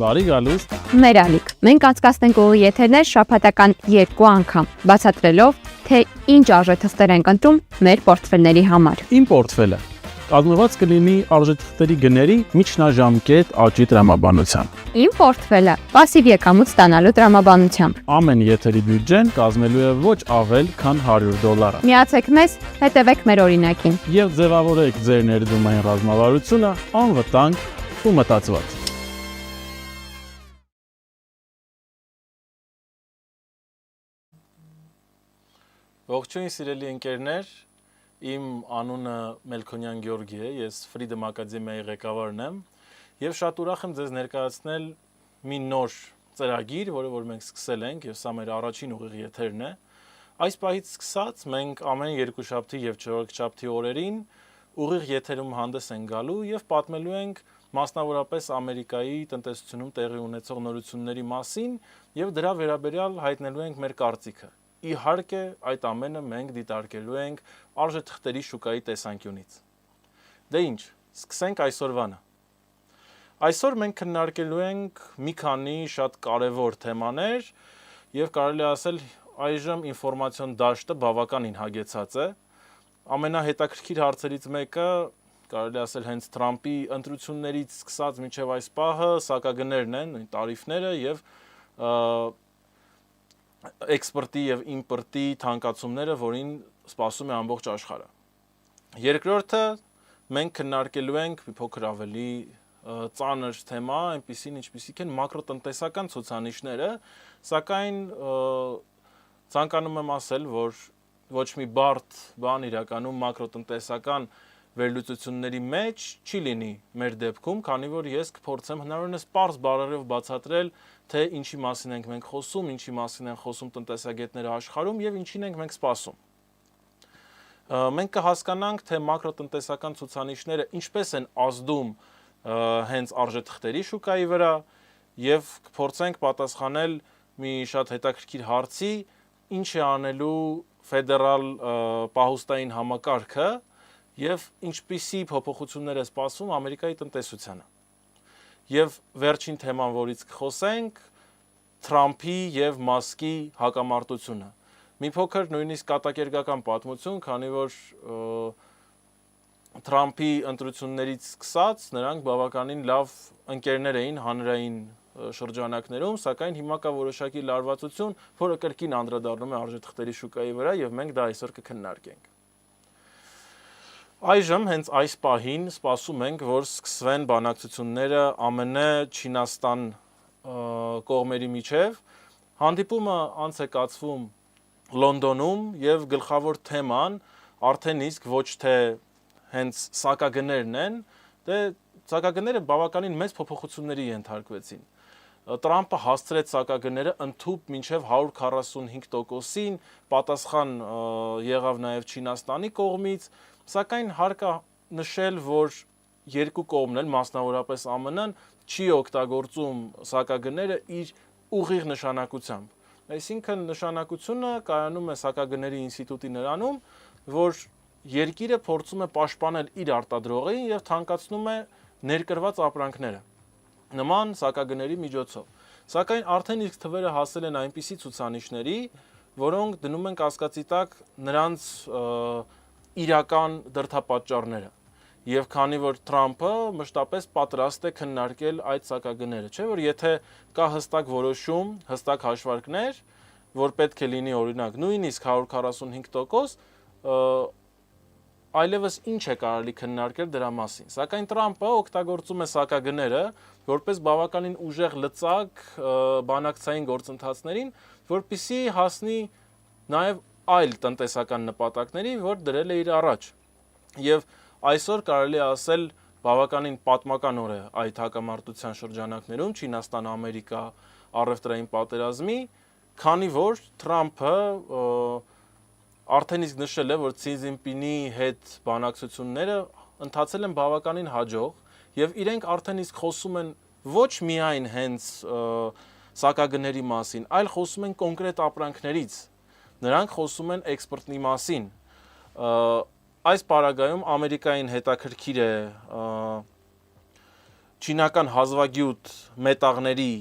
Բարի գալուս։ Մերալիկ, մենք անցկացնենք ուղիղ եթերներ շաբաթական 2 անգամ, բացատրելով, թե ինչ արժեթղթեր ենք ընտրում մեր պորտֆելների համար։ Իմ պորտֆելը կազմված կլինի արժեթղթերի գների միջնաժամկետ աճի տրամաբանությամբ։ Իմ պորտֆելը պասիվ եկամուտ ստանալու տրամաբանությամբ։ Ամեն եթերի բյուջեն կազմելու է ոչ ավել, քան $100։ Միացեք մեզ, հետևեք մեր օրինակին։ Եվ ձևավորեք ձեր ներդրումային ռազմավարությունը անվտանգ ու մտածված։ Ողջույն սիրելի ընկերներ, իմ անունը Մելքոնյան Գյորգի է, ես Freedom Academy-ի ղեկավարն եմ եւ շատ ուրախ եմ ձեզ ներկայացնել մի նոր ծրագիր, որը որ մենք սկսել ենք եւ սա մեր առաջին ուղիղ եթերն է։ Այս պահից սկսած մենք ամեն երկուշաբթի եւ չորեքշաբթի օրերին ուղիղ եթերում հանդես ենք գալու եւ պատմելու ենք մասնավորապես Ամերիկայի տնտեսությունում տեղի ունեցող նորությունների մասին եւ դրա վերաբերյալ հայտնելու ենք մեր կարծիքը։ Իհարկե, այդ ամենը մենք դիտարկելու ենք արժեթղթերի շուկայի տեսանկյունից։ Դե ինչ, սկսենք այսօրվանը։ Այսօր մենք քննարկելու ենք մի քանի շատ կարևոր թեմաներ եւ կարելի ասել այժմ ինֆորմացիոն դաշտը բավականին հագեցած է։ Ամենահետաքրքիր հարցերից մեկը կարելի ասել հենց Թրամփի ընտրություններից սկսած մինչև այս պահը սակագներն են, տարիֆները եւ էքսպորտի եւ իմպորտի թանկացումները, որին սպասում է ամբողջ աշխարհը։ Երկրորդը մենք քննարկելու ենք մի փոքր ավելի ծանր թեմա, այնպիսին ինչպիսիք են մակրոտնտեսական ցուցանիշները, սակայն ցանկանում եմ ասել, որ ոչ մի բարդ բան իրականում մակրոտնտեսական վերլուծությունների մեջ չի լինի մեր դեպքում, քանի որ ես կփորձեմ հնարավորինս պարզ բառերով բացատրել, թե ինչի մասին ենք մենք խոսում, ինչի մասին են խոսում տնտեսագետները աշխարհում եւ ինչին ենք մենք սպասում։ Մենք կհասկանանք, թե մակրոտնտեսական ցուցանիշները ինչպես են ազդում հենց արժեթղթերի շուկայի վրա եւ կփորձենք պատասխանել մի շատ հետաքրքիր հարցի, ինչ է անելու ֆեդերալ պահուստային համակարգը եւ ինչպիսի փոփոխություններ է սպասվում Ամերիկայի տնտեսությանը։ Եվ վերջին թեման, որից կխոսենք, Թրամփի եւ Մասկի հակամարտությունը։ Մի փոքր նույնիսկ կատակերգական պատմություն, քանի որ Թրամփի ընտրություններից սկսած նրանք բավականին լավ ընկերներ էին հանրային շրջանակներում, սակայն հիմա կա որոշակի լարվածություն, որը կրկին անդրադառնում է արժեթղթերի շուկայի վրա եւ մենք դա այսօր կքննարկենք։ Այժմ հենց այս պահին սպասում ենք, որ սկսվեն բանակցությունները ԱՄՆ, Չինաստան կողմերի միջև։ Հանդիպումը անց է կացվում Լոնդոնում եւ գլխավոր թեման արդեն իսկ ոչ թե հենց սակագներն են, դե սակագները բավականին մեծ փոփոխությունների ենթարկվեցին։ Տրամփը հասցրեց սակագները ընդհուպ մինչև 145%-ին, պատասխան եղավ նաև Չինաստանի կողմից, սակայն հարկ է նշել, որ երկու կողմն էլ, մասնավորապես ԱՄՆ-ն, չի օգտագործում սակագները իր ուղիղ նշանակությամբ։ Այսինքն նշանակությունը կայանում է սակագների ինստիտուտի նրանում, որ երկիրը փորձում է պաշտպանել իր արտադրողին եւ թանկացնում է ներկրված ապրանքները նման սակագների միջոցով։ Սակայն արդեն իսկ թվերը հասել են այնպիսի ցուցանիշների, որոնք դնում են կասկածի տակ նրանց իրական դրդապատճառները։ Եվ քանի որ Թրամփը մշտապես պատրաստ է քննարկել այդ սակագները, չէ՞ որ եթե կա հստակ որոշում, հստակ հաշվարկներ, որ պետք է լինի օրինակ նույնիսկ 145%, այլևս ինչ է կարելի քննարկել դրա մասին։ Սակայն Թրամփը օգտագործում է սակագները որպես բավականին ուժեղ լծակ բանակցային գործընթացներին, որպեսզի հասնի նաև այլ տնտեսական նպատակների, որ դրել է իր առաջ։ Եվ այսօր կարելի է ասել բավականին պատմական օր է այդ հակամարտության շրջանակներում Չինաստան-Ամերիկա առևտրային պատերազմի, քանի որ Թրամփը արդեն իսկ նշել է, որ Սի Ցզինպինի հետ բանակցությունները ընթացել են բավականին հաջող եւ իրենք արդեն իսկ խոսում են ոչ միայն հենց սակագների մասին, այլ խոսում են կոնկրետ ապրանքներից։ Նրանք խոսում են էքսպորտի մասին։ Այս պարագայում Ամերիկային հետաքրքիր է չինական հազվագյուտ մետաղների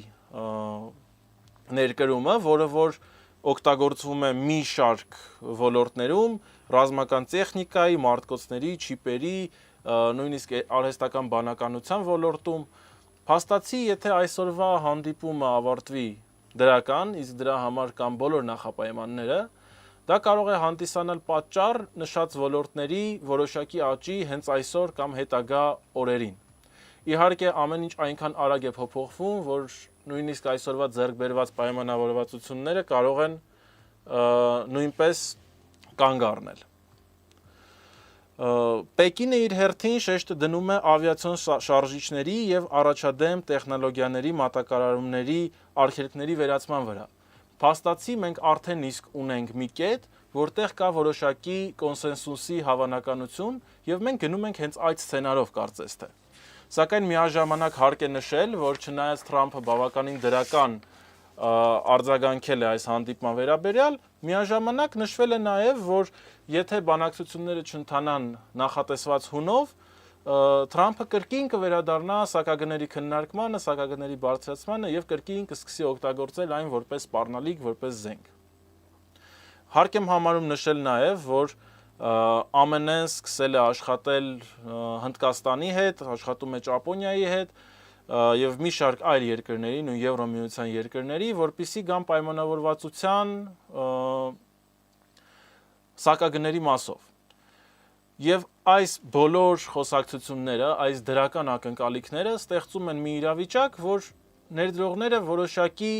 ներկրումը, որը որ օգտագործվում է մի շարք ոլորտներում, ռազմական տեխնիկայի, մարդկոցների, չիպերի, նույնիսկ արհեստական բանականության ոլորտում, փաստացի, եթե այսօրվա հանդիպումը ավարտվի դրական, իսկ դրա համար կան բոլոր նախապայմանները, դա կարող է հանդիսանալ պատճառ նշած ոլորտների որոշակի աճի հենց այսօր կամ հետագա օրերին։ Իհարկե, ամեն ինչ այնքան արագ է փոփոխվում, որ նույնիսկ այսօրվա ձեռք բերված պայմանավորվածությունները կարող են նույնպես կանգ առնել։ Պեկինը իր հերթին շեշտը դնում է ավիացիոն շարժիչների եւ առաջադեմ տեխնոլոգիաների մատակարարումների արգելքների վերացման վրա։ Փաստացի մենք արդեն իսկ ունենք մի կետ, որտեղ կա որոշակի կոնսենսուսի հավանականություն եւ մենք գնում ենք հենց այդ սցենարով կարծես թե։ Սակայն միաժամանակ հարկ է նշել, որ չնայած Թրամփը բավականին դրական արձագանքել է այս հանդիպման վերաբերյալ, միաժամանակ նշվել է նաև, որ եթե բանակցությունները չընթանան նախատեսված հունով, Թրամփը կրկին կվերադառնա սակագների քննարկմանը, սակագների բարձրացմանը եւ կրկին կսկսի օգտագործել այն որպես սպառնալիք, որպես զենք։ Հարկ եմ համարում նշել նաև, որ ԱՄՆ-ն սկսել է աշխատել Հնդկաստանի հետ, աշխատում է Ճապոնիայի հետ եւ մի շարք այլ երկրների, նույն Եվրոմիության երկրների, որպիսի գան պայմանավորվածության սակագների մասով։ Եվ այս բոլոր խոսակցությունները, այս դրական ակնկալիքները ստեղծում են մի իրավիճակ, որ ներդրողները որոշակի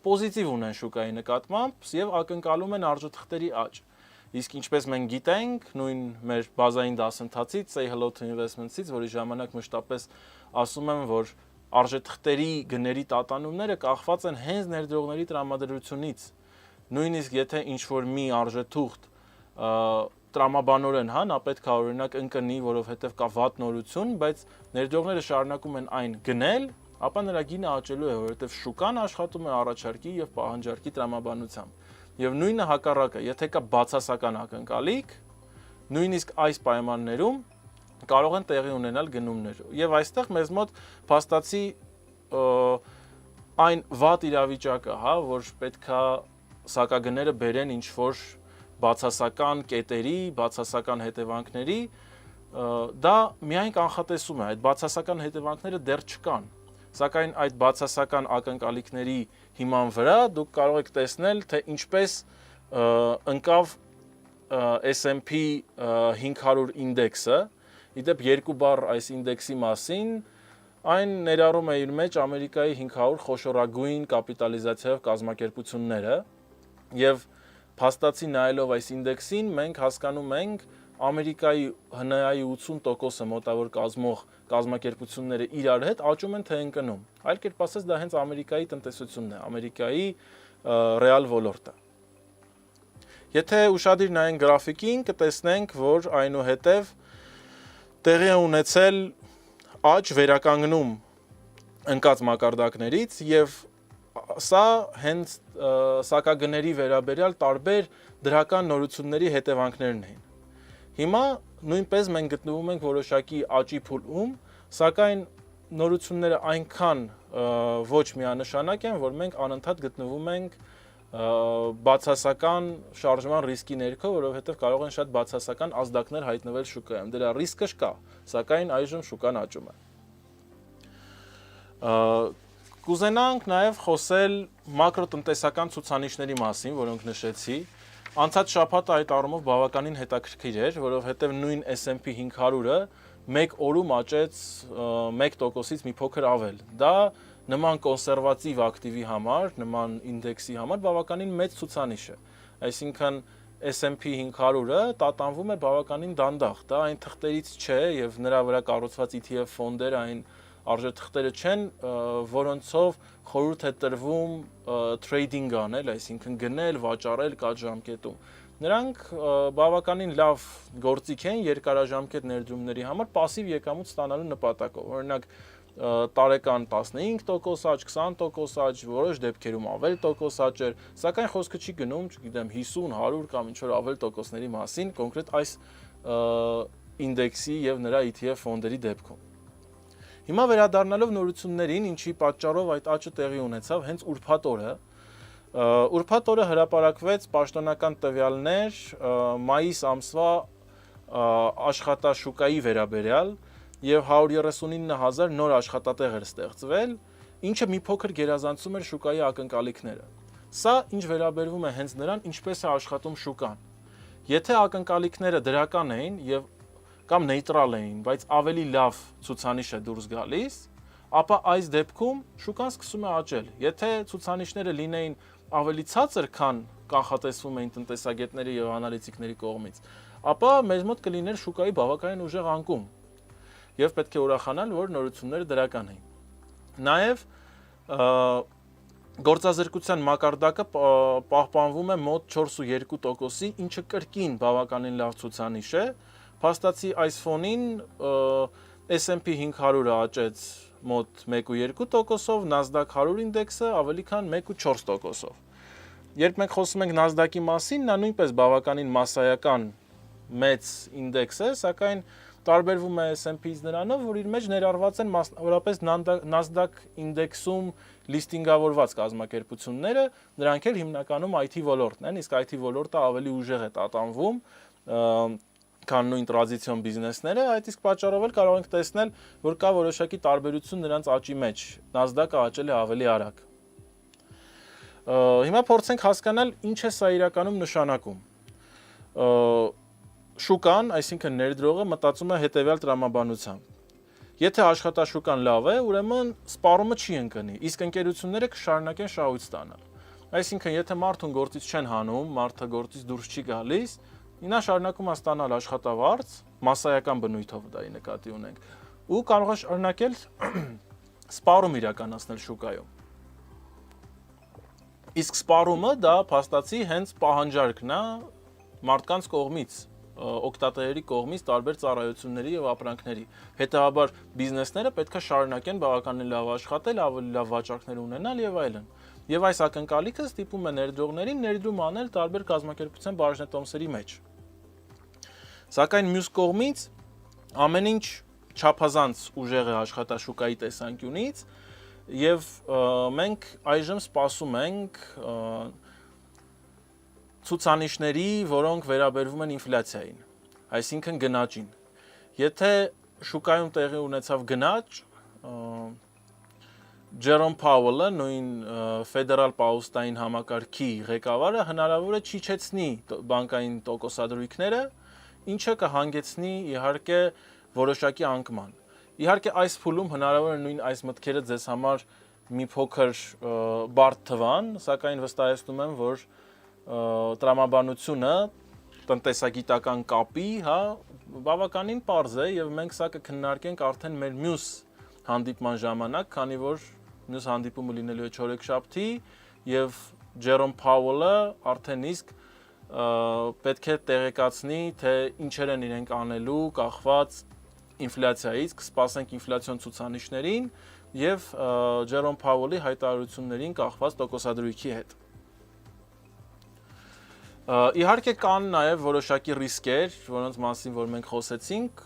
պոզիտիվ ունեն շուկայի նկատմամբ եւ ակնկալում են արժեթղթերի աճ։ Իսկ ինչպես մենք գիտենք, նույն մեր բազային դասընթացից, Say Hello to Investments-ից, որի ժամանակ մշտապես ասում եմ, որ արժեթղթերի գների տատանումները կախված են հենց ներդրողների տրամադրությունից։ Նույնիսկ եթե ինչ-որ մի արժեթուղթ տրամաբանորեն, նա պետք է օրինակ ընկնի, որովհետև կա վատ նորություն, բայց ներդրողները շարունակում են այն գնել, ապա նրա գինը աճելու է, որովհետև շուկան աշխատում է առաջարկի եւ պահանջարկի տրամաբանությամբ։ Եվ նույնը հակառակը, եթե կա բացասական ակնկալիք, նույնիսկ այս պայմաններում կարող են տեղի ունենալ գնումներ։ Եվ այստեղ մեզ մոտ փաստացի այն վատ իրավիճակը, որ պետքա սակագները բերեն ինչ-որ բացասական կետերի, բացասական հետևանքների, դա միայն կանխատեսում է, այդ բացասական հետևանքները դեռ չկան։ Սակայն այդ բացասական ակնկալիքների հիման վրա դուք կարող եք տեսնել, թե ինչպես ընկավ S&P 500 ինդեքսը, իդեպ երկու բառ այս ինդեքսի մասին, այն ներառում է իր մեջ Ամերիկայի 500 խոշորագույն կապիտալիզացիայով կազմակերպությունները եւ փաստացի նայելով այս ինդեքսին մենք հասկանում ենք Ամերիկայի ՀՆԱ-ի 80%-ը մոտավոր կազմող կազմակերպությունները իրար հետ աճում են թե ընկնում։ Այլ կերպ ասած դա հենց Ամերիկայի տնտեսությունն է, Ամերիկայի ռեալ ոլորտը։ Եթե ուշադիր նայենք գրաֆիկին, կտեսնենք, որ այնուհետև տեղի է ունեցել աճ վերականգնում ընկած մակարդակներից եւ սա հենց սակագների վերաբերյալ տարբեր դրական նորությունների հետևանքներն էին։ Հիմա նույնպես մենք գտնվում ենք որոշակի աճի փուլում, սակայն նորությունները այնքան ոչ միանշանակ են, որ մենք անընդհատ գտնվում ենք բացասական շարժման ռիսկի ներքո, որովհետև կարող են շատ բացասական ազդակներ հայտնվել շուկայում։ Դրա ռիսկը կա, սակայն այժմ շուկան աճում է։ Կուզենանք նաև խոսել մակրոտնտեսական ցուցանիշների մասին, որոնք նշեցի։ Անցած շաբաթը այդ առումով բավականին հետաքրքիր էր, որովհետև նույն S&P 500-ը մեկ օրում աճեց 1%-ից մի փոքր ավել։ Դա նման կոնսերվատիվ ակտիվի համար, նման ինդեքսի համար բավականին մեծ ցուցանիշ է։ Այսինքն S&P 500-ը տատանվում է բավականին դանդաղ։ Դա այն թղթերից չէ եւ նրա վրա կառուցված ETF ֆոնդերը այն արժեթղթերը չեն, որոնցով խորհուրդ է տրվում թրեյդինգ անել, այսինքն գնել, վաճառել կարճ ժամկետում։ Նրանք բավականին լավ գործիք են երկարաժամկետ ներդրումների համար пассив եկամուտ ստանալու նպատակով։ Օրինակ տարեկան 15% աճ, 20% աճ, որոշ դեպքերում ավել տոկոս աճեր, սակայն խոսքը չի գնում, չգիտեմ, 50, 100 կամ ինչ-որ ավել տոկոսների մասին, կոնկրետ այս ինդեքսի եւ նրա ETF ֆոնդերի դեպքում։ Հիմա վերադառնալով նորություններին, ինչի պատճառով այդ աճը տեղի ունեցավ հենց ուրբաթ օրը, ուրբաթ օրը հրապարակվեց պաշտոնական տվյալներ մայիս ամսվա աշխատաշուկայի վերաբերյալ եւ 139,000 նոր աշխատատեղ էր ստեղծվել, ինչը մի փոքր գերազանցում էր շուկայի ակնկալիքները։ Սա ինչ վերաբերվում է հենց նրան, ինչպես է աշխատում շուկան։ Եթե ակնկալիքները դրական էին եւ կամ նեյտրալ էին, բայց ավելի լավ ցուցանիշ է դուրս գալիս, ապա այս դեպքում շուկան սկսում է աճել։ Եթե ցուցանիշները լինեին ավելի ցածր, քան կանխատեսվում էին տնտեսագետների եւ անալիտիկների կողմից, ապա մեզ մոտ կլիներ շուկայի բավականին ուժեղ անկում։ Եվ պետք է ուրախանալ, որ նորությունները դրական էին։ Նաեւ գործազրկության մակարդակը պահպանվում է մոտ 4.2%-ի, ինչը կրկին բավականին լավ ցուցանիշ է։ Փաստացի այս ֆոնին S&P 500-ը աճեց մոտ 1.2%-ով, Nasdaq 100 ինդեքսը ավելի քան 1.4%-ով։ Երբ մենք խոսում ենք Nasdaq-ի մասին, նա նույնպես բավականին massայական մեծ ինդեքս է, սակայն տարբերվում է S&P-ից նրանով, որ իր մեջ ներառված են մասնավորապես Nasdaq ինդեքսում լիստինգավորված կազմակերպությունները, նրանք էլ հիմնականում IT ոլորտն են, իսկ IT ոլորտը ավելի ուժեղ է տատանվում, քան նույն տրադիցիոն բիզնեսները, այդ իսկ պատճառով էլ կարող ենք տեսնել, որ կա որոշակի տարբերություն նրանց աճի մեջ։ Nasdaq-ը աճել է ավելի արագ։ Հիմա փորձենք հասկանալ, ինչ է սա իրականում նշանակում։ Շուկան, այսինքն ներդրողը մտածում է հետևյալ տրամաբանությամբ։ Եթե աշխատաշուկան լավ է, ուրեմն սպառումը չի ընկնի, իսկ ընկերությունները կշարունակեն շահույթ ստանալ։ Այսինքն, եթե մարդուն գործից չեն հանում, մարդը գործից դուրս չի գալիս, նա շարունակում է ստանալ աշխատավարձ, մասսայական բնույթով դա նկատի ունենք, ու կարող է շարունակել սպառում իրականացնել շուկայում։ Իսկ սպառումը դա փաստացի հենց պահանջարկն է մարդկանց կողմից, օգտատերերի կողմից տարբեր ծառայությունների եւ ապրանքների։ Հետեւաբար բիզնեսները պետք է շարունակեն բավականին լավ աշխատել, ավելի լավ վաճառքներ ունենալ եւ այլն։ Եվ այս ակնկալիքը ստիպում է ներդրողներին ներդրում անել տարբեր կազմակերպության բաժնետոմսերի մեջ։ Սակայն մյուս կողմից ամեն ինչ չափազանց ուժեղ է աշխատաշուկայի տեսանկյունից եւ մենք այժմ սպասում ենք ցուցանիշների, որոնք վերաբերվում են ինֆլյացիային, այսինքն գնաճին։ Եթե շուկայում տեղի ունեցավ գնաճ, Ջերոմ Փաուելը, նույն ֆեդերալ պահուստային համակարգի ղեկավարը, հնարավոր է չիջեցնի բանկային տոկոսադրույքները, ինչը կհանգեցնի իհարկե որոշակի անկման։ Իհարկե այս փուլում հնարավոր է նույն այս մտքերը ձեզ համար մի փոքր բարդ թվան, սակայն վստահեցնում եմ, որ տրամաբանությունը տնտեսագիտական կապի, բավականին պարզ է եւ մենք սա կքննարկենք արդեն մեր մյուս հանդիպման ժամանակ, քանի որ մյուս հանդիպումը լինելու է չորեքշաբթի եւ Ջերոմ Փաուելը արդեն իսկ պետք է տեղեկացնի, թե ինչեր են իրենք անելու կախված ինֆլյացիայից, կսպասենք ինֆլյացիոն ցուցանիշներին եւ Ջերոմ Փաուելի հայտարարություններին կախված տոկոսադրույքի հետ։ Իհարկե կան նաև որոշակի ռիսկեր, որոնց մասին որ մենք խոսեցինք,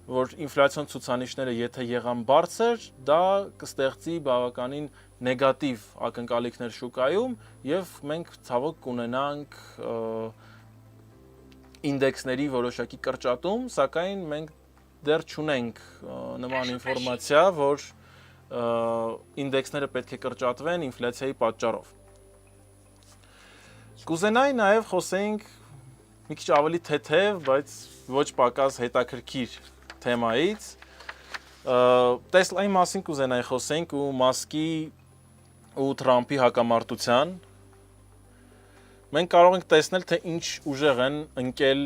որ ինֆլյացիոն ցուցանիշները եթե եղան բարձր, դա կստեղծի բավականին նեգատիվ ակնկալիքներ շուկայում եւ մենք ցավոք կունենանք ինդեքսների որոշակի կրճատում, սակայն մենք դեռ չունենք նման ինֆորմացիա, որ ինդեքսները պետք է կրճատվեն ինֆլյացիայի պատճառով։ Կուզենայի նաև խոսենք մի քիչ ավելի թեթև, բայց ոչ պակաս հետաքրքիր թեմայից։ Տեսլայի մասին կուզենայի խոսենք ու Մասկի ու Թրամփի հակամարտության։ Մենք կարող ենք տեսնել, թե ինչ ուժեղ են ընկել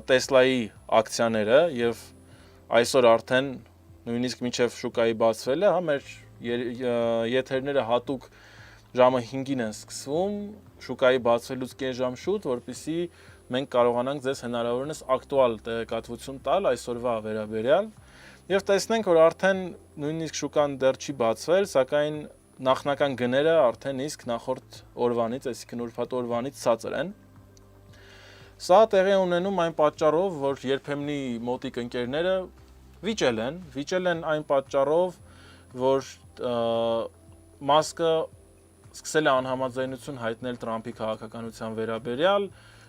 Տեսլայի ակցիաները եւ այսօր արդեն նույնիսկ մինչև շուկայի բացվելը, մեր եթերները հատուկ ժամը 5-ին են սկսվում, շուկայի բացվելուց կես ժամ շուտ, որպեսզի մենք կարողանանք ձեզ հնարավորինս ակտուալ տեղեկատվություն տալ այսօրվա վերաբերյալ եւ տեսնենք, որ արդեն նույնիսկ շուկան դեռ չի բացվել, սակայն նախնական գները արդեն իսկ նախորդ օրվանից, այսինքն ուրբաթ օրվանից ցածր են։ Սա տեղի ունենում այն պատճառով, որ երբեմնի մոտիկ ընկերները վիճել են այն պատճառով, որ Մասկը սկսել է անհամաձայնություն հայտնել Թրամփի քաղաքականության վերաբերյալ,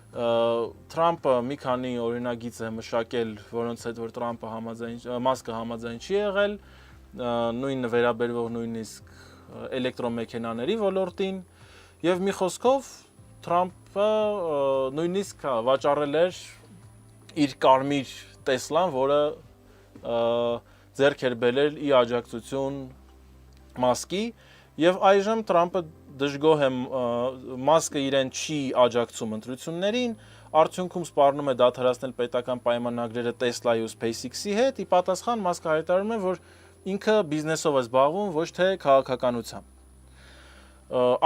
Թրամփը մի քանի օրինագիծ է մշակել, որոնց հետ որ Մասկը համաձայն չի եղել, նույնը վերաբերվող նույնիսկ էլեկտրոմեքենաների ոլորտին, եւ մի խոսքով Թրամփը նույնիսկ վաճառել էր իր կարմիր Տեսլան, որը ձեռք էր բերել ի աջակցություն Մասկի, եւ այժմ Թրամփը դժգոհ է, Մասկը իրեն չի աջակցում ընտրություններին, արդյունքում սպառնում է դադարեցնել պետական պայմանագրերը Տեսլայի ու SpaceX-ի հետ, ի պատասխան Մասկը հայտարարում է, որ ինքը բիզնեսով է զբաղվում, ոչ թե քաղաքականությամբ։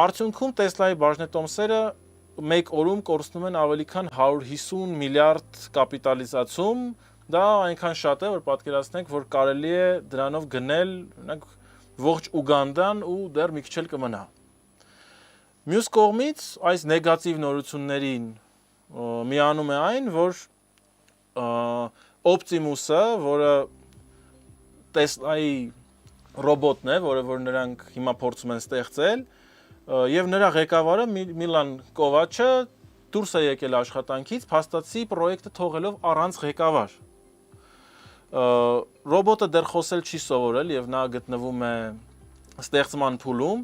Արդյունքում Տեսլայի բաժնետոմսերը մեկ օրում կորցնում են ավելի քան 150 միլիարդ կապիտալիզացում, դա այնքան շատ է, որ պատկերացնենք, որ կարելի է դրանով գնել, օրինակ, ողջ Ուգանդան ու դեռ մի քիչ էլ կմնա։ Մյուս կողմից այս նեգատիվ նորություններին միանում է այն, որ Optimus-ը, որը Տեսլայի ռոբոտն է, որ նրանք հիմա փորձում են ստեղծել, եւ նրա ղեկավարը Միլան Կովաչը դուրս է եկել աշխատանքից, փաստացի պրոյեկտը թողելով առանց ղեկավար։ Ռոբոտը դեռ խոսել չի սովորել եւ նա գտնվում է ստեղծման փուլում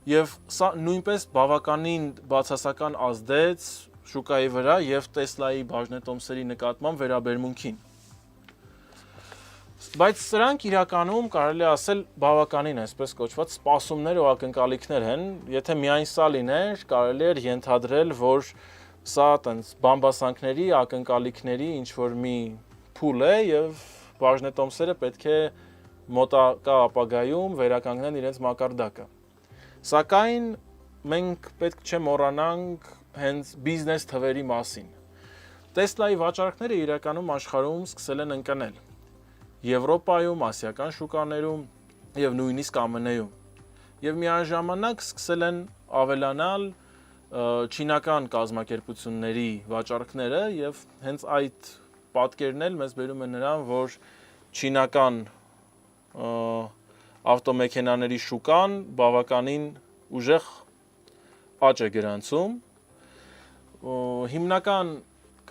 եւ սա նույնպես բավականին բացասական ազդեց շուկայի վրա եւ Տեսլայի բաժնետոմսերի նկատմամբ վերաբերմունքին։ Բայց սրանք իրականում կարելի ասել բավականին այսպես կոչված սպասումներ ու ակնկալիքներ են, եթե միայն սա լիներ, կարելի էր ենթադրել, որ սա տենց բամբասանքների, ակնկալիքների ինչ որ մի փուլ է եւ բաժնետոմսերը պետք է մոտակա ապագայում վերականգնեն իրենց մակարդակը։ Սակայն մենք պետք չէ մոռանանք հենց բիզնես թվերի մասին։ Տեսլայի վաճառքները իրականում աշխարհում սկսել են ընկնել։ Եվրոպայում, ասիական շուկաներում եւ նույնիսկ ԱՄՆ-ում։ Եվ միաժամանակ սկսել են ավելանալ չինական կազմակերպությունների վաճառքները եւ հենց այդ պատկերն էլ մեզ բերում է նրան, որ չինական ավտոմեքենաների շուկան բավականին ուժեղ աճ է գրանցում։ Հիմնական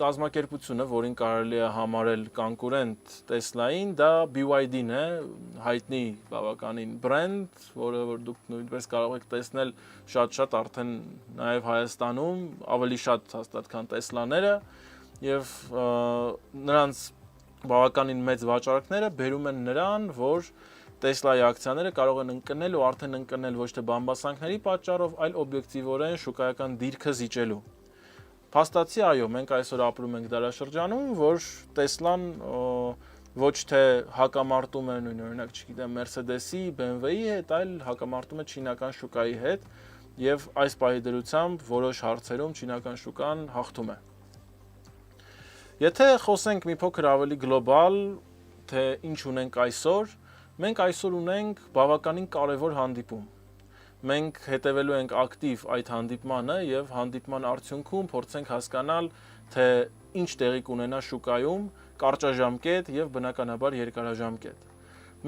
կազմակերպությունը, որին կարելի է համարել կոնկուրենտ Տեսլային, դա BYD-ն է, հայտնի բավականին բրենդ, որը որ դուք նույնպես կարող եք տեսնել շատ արդեն նաև Հայաստանում, ավելի շատ հաստատ քան Տեսլաները, եւ նրանց բավականին մեծ վաճառքները բերում են նրան, որ Տեսլայի ակցիաները կարող են ընկնել ու արդեն ընկնել ոչ թե բամբասանքների պատճառով, այլ օբյեկտիվորեն շուկայական դիրքը զիջելու։ Փաստացի այո, մենք այսօր ապրում ենք դարաշրջանում, որ Տեսլան ոչ թե հակամարտում է նույն օրինակ, չգիտեմ, Mercedes-ի, BMW-ի հետ, այլ հակամարտում է չինական շուկայի հետ, եւ այս պահի դրությամբ որոշ հարցերում չինական շուկան հաղթում է։ Եթե խոսենք մի փոքր ավելի գլոբալ, թե ինչ ունենք այսօր, մենք այսօր ունենք բավականին կարևոր հանդիպում։ Մենք հետևելու ենք ակտիվ այդ հանդիպմանը եւ հանդիպման արդյունքում փորձենք հասկանալ, թե ինչ տեղի կունենա շուկայում կարճաժամկետ եւ բնականաբար երկարաժամկետ։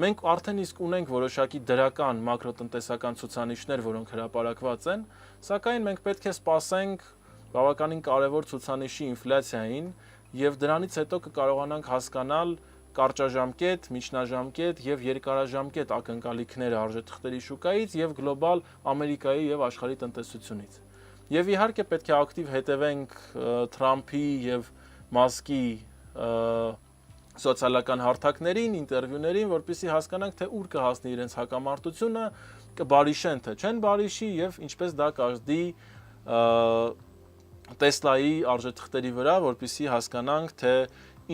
Մենք արդեն իսկ ունենք որոշակի դրական մակրոտնտեսական ցուցանիշներ, որոնք հրապարակված են, սակայն մենք պետք է սպասենք բավականին կարևոր ցուցանիշի ինֆլյացիային եւ դրանից հետո կկարողանանք հասկանալ կարճաժամկետ, միջնաժամկետ եւ երկարաժամկետ ակնկալիքները արժեթղթերի շուկայից եւ գլոբալ Ամերիկայի եւ աշխարհի տնտեսությունից։ Եվ իհարկե պետք է ակտիվ հետևենք Թրամփի եւ Մասկի սոցիալական հարթակներին, ինտերվյուներին, որպեսզի հասկանանք, թե ուր կհասնի իրենց հակամարտությունը, կբարիշեն թե չեն բարիշի եւ ինչպես դա կազդի Տեսլայի արժեթղթերի վրա, որպեսզի հասկանանք, թե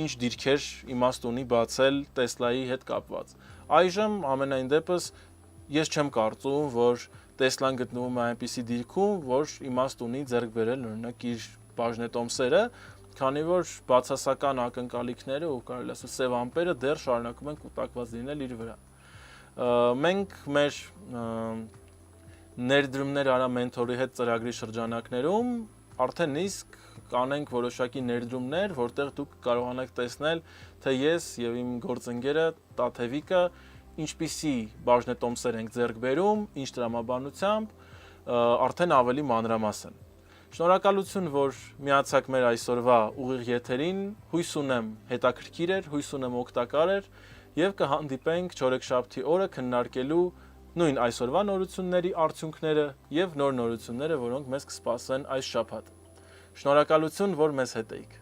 ինչ դիրքեր իմաստ ունի բացել Տեսլայի հետ կապված։ Այժմ ամենայն դեպս ես չեմ կարծում, որ Տեսլան գտնվում է այնպիսի դիրքում, որ իմաստ ունի ձեռք բերել օրինակ իր բաժնետոմսերը, քանի որ բացասական ակնկալիքները ու կարելի ասել սև ամպերը դեռ շարունակում են կուտակված լինել իր վրա։ Մենք մեր ներդրումներ արա մենթորի հետ ծրագրի շրջանակներում արդեն իսկ կանենք որոշակի ներդրումներ, որտեղ դուք կարողանաք տեսնել, թե ես եւ իմ գործընկերը Տաթևիկը ինչպիսի բաժնետոմսեր ենք ձեռք բերում, ինչ տրամաբանությամբ, արդեն ավելի մանրամասն։ Շնորհակալություն, որ միացաք մեր այսօրվա ուղիղ եթերին, հույս ունեմ հետաքրքիր էր, հույս ունեմ օգտակար էր եւ կհանդիպենք չորեքշաբթի օրը քննարկելու նույն այսօրվա նորությունների արդյունքները եւ նոր նորությունները, որոնք մեզ կսպասեն այս շաբաթ։ Շնորհակալություն, որ մեզ հետ էիք։